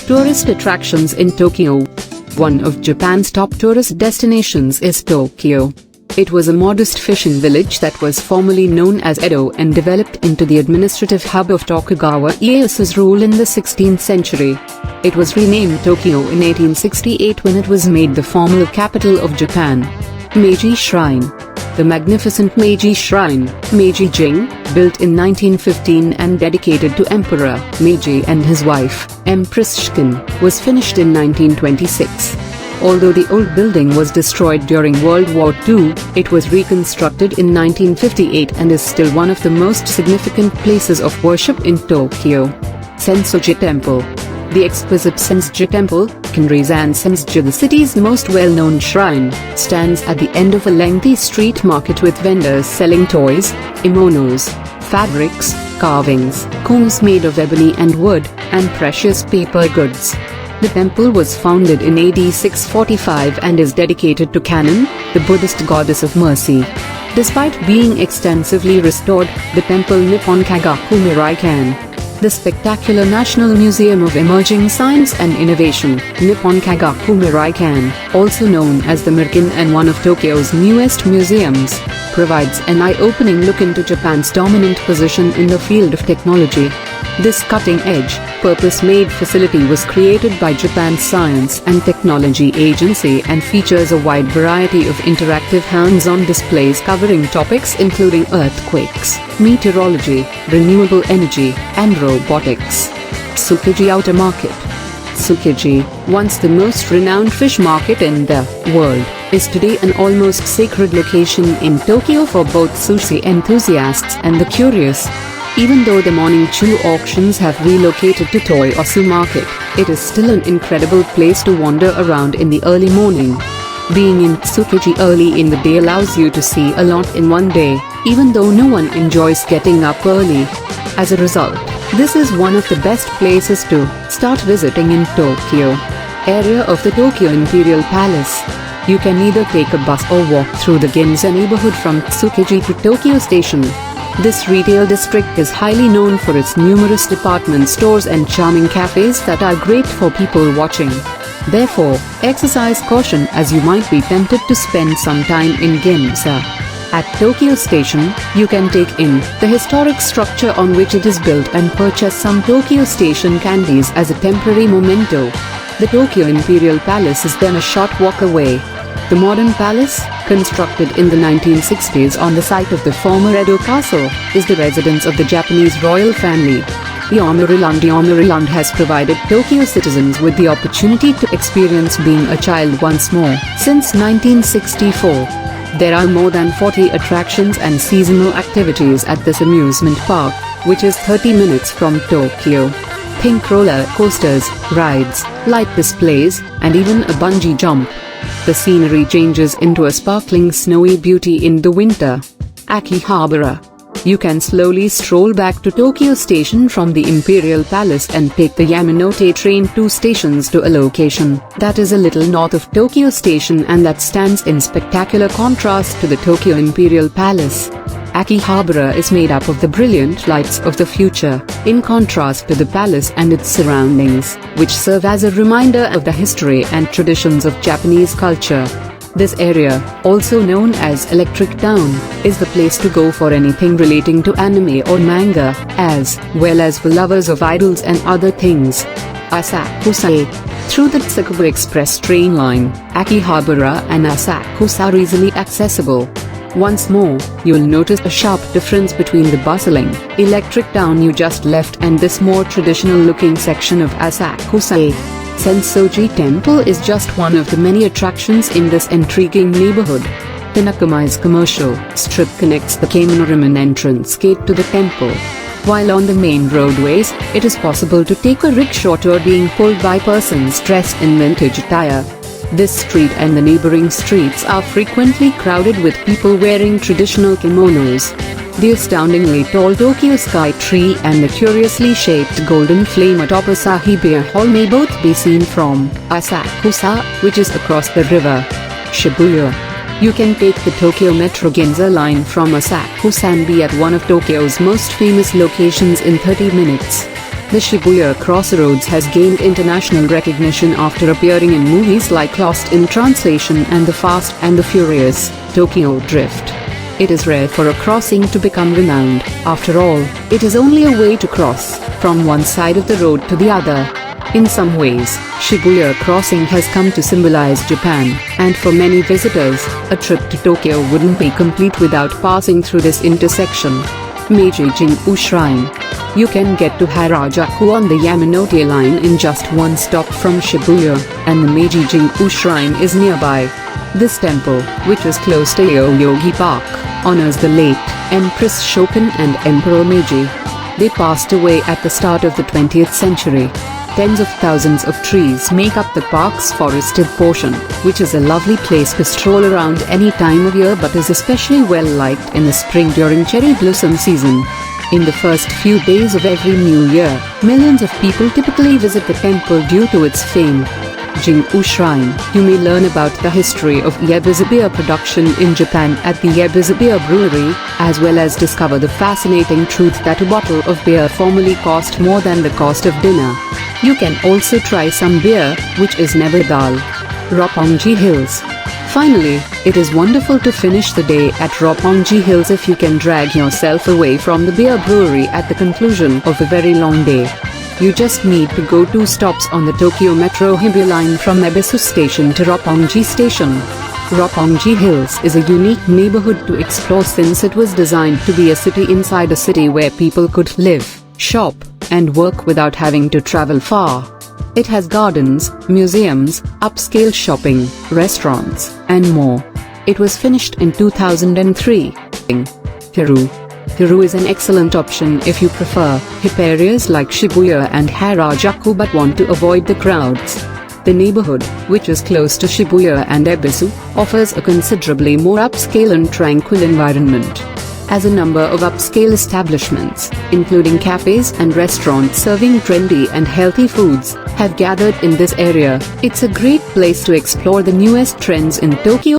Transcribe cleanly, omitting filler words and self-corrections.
tourist attractions in Tokyo. One of Japan's top tourist destinations is Tokyo. It was a modest fishing village that was formerly known as Edo and developed into the administrative hub of Tokugawa Ieyasu's rule in the 16th century. It was renamed Tokyo in 1868 when it was made the formal capital of Japan. Meiji Shrine. The magnificent Meiji Shrine, Meiji Jingu, built in 1915 and dedicated to Emperor Meiji and his wife, Empress Shikin, was finished in 1926. Although the old building was destroyed during World War II, it was reconstructed in 1958 and is still one of the most significant places of worship in Tokyo. Sensoji Temple. The exquisite Sensoji Temple, Kinri-san Sensoji, the city's most well-known shrine, stands at the end of a lengthy street market with vendors selling toys, kimonos, fabrics, carvings, combs made of ebony and wood, and precious paper goods. The temple was founded in AD 645 and is dedicated to Kannon, the Buddhist goddess of mercy. Despite being extensively restored, the temple Nippon Kagaku Mirai-kan, the spectacular National Museum of Emerging Science and Innovation, Nippon Kagaku Mirai-kan, also known as the Mirkin and one of Tokyo's newest museums, provides an eye-opening look into Japan's dominant position in the field of technology. This cutting-edge, purpose-made facility was created by Japan's Science and Technology Agency and features a wide variety of interactive hands-on displays covering topics including earthquakes, meteorology, renewable energy, and robotics. Tsukiji Outer Market. Tsukiji, once the most renowned fish market in the world, is today an almost sacred location in Tokyo for both sushi enthusiasts and the curious. Even though the morning chew auctions have relocated to Toyosu Market, it is still an incredible place to wander around in the early morning. Being in Tsukiji early in the day allows you to see a lot in one day, even though no one enjoys getting up early. As a result, this is one of the best places to start visiting in Tokyo. Area of the Tokyo Imperial Palace. You can either take a bus or walk through the Ginza neighborhood from Tsukiji to Tokyo Station. This retail district is highly known for its numerous department stores and charming cafes that are great for people watching. Therefore, exercise caution as you might be tempted to spend some time in Ginza. At Tokyo Station, you can take in the historic structure on which it is built and purchase some Tokyo Station candies as a temporary memento. The Tokyo Imperial Palace is then a short walk away. The modern palace, constructed in the 1960s on the site of the former Edo Castle, is the residence of the Japanese royal family. Yomiuriland has provided Tokyo citizens with the opportunity to experience being a child once more since 1964. There are more than 40 attractions and seasonal activities at this amusement park, which is 30 minutes from Tokyo. Think roller coasters, rides, light displays, and even a bungee jump. The scenery changes into a sparkling snowy beauty in the winter. Akihabara. You can slowly stroll back to Tokyo Station from the Imperial Palace and take the Yamanote train 2 stations to a location that is a little north of Tokyo Station and that stands in spectacular contrast to the Tokyo Imperial Palace. Akihabara is made up of the brilliant lights of the future, in contrast to the palace and its surroundings, which serve as a reminder of the history and traditions of Japanese culture. This area, also known as Electric Town, is the place to go for anything relating to anime or manga, as well as for lovers of idols and other things. Asakusa. Through the Tsukuba Express train line, Akihabara and Asakusa are easily accessible. Once more, you'll notice a sharp difference between the bustling, electric town you just left and this more traditional-looking section of Asakusa. Sensoji Temple is just one of the many attractions in this intriguing neighborhood. The Nakamai's commercial strip connects the Kemonoriman entrance gate to the temple. While on the main roadways, it is possible to take a rickshaw tour being pulled by persons dressed in vintage attire. This street and the neighboring streets are frequently crowded with people wearing traditional kimonos. The astoundingly tall Tokyo Sky Tree and the curiously shaped golden flame atop Shibuya Hall may both be seen from Asakusa, which is across the river. Shibuya. You can take the Tokyo Metro Ginza line from Asakusa and be at one of Tokyo's most famous locations in 30 minutes. The Shibuya Crossroads has gained international recognition after appearing in movies like Lost in Translation and The Fast and the Furious, Tokyo Drift. It is rare for a crossing to become renowned. After all, it is only a way to cross from one side of the road to the other. In some ways, Shibuya Crossing has come to symbolize Japan, and for many visitors, a trip to Tokyo wouldn't be complete without passing through this intersection. Meiji Jingu Shrine. You can get to Harajuku on the Yamanote line in just one stop from Shibuya, and the Meiji Jingu Shrine is nearby. This temple, which is close to Yoyogi Park, honors the late Empress Shokan and Emperor Meiji. They passed away at the start of the 20th century. Tens of thousands of trees make up the park's forested portion, which is a lovely place to stroll around any time of year but is especially well liked in the spring during cherry blossom season. In the first few days of every new year, millions of people typically visit the temple due to its fame. Jingu Shrine. You may learn about the history of Ebisu beer production in Japan at the Ebisu beer brewery, as well as discover the fascinating truth that a bottle of beer formerly cost more than the cost of dinner. You can also try some beer, which is never dull. Roppongi Hills. Finally, it is wonderful to finish the day at Roppongi Hills if you can drag yourself away from the beer brewery at the conclusion of a very long day. You just need to go 2 stops on the Tokyo Metro Hibiya line from Ebisu Station to Roppongi Station. Roppongi Hills is a unique neighborhood to explore since it was designed to be a city inside a city where people could live, shop, and work without having to travel far. It has gardens, museums, upscale shopping, restaurants, and more. It was finished in 2003. Hiru is an excellent option if you prefer hip areas like Shibuya and Harajuku but want to avoid the crowds. The neighborhood, which is close to Shibuya and Ebisu, offers a considerably more upscale and tranquil environment. As a number of upscale establishments, including cafes and restaurants serving trendy and healthy foods, have gathered in this area, it's a great place to explore the newest trends in Tokyo.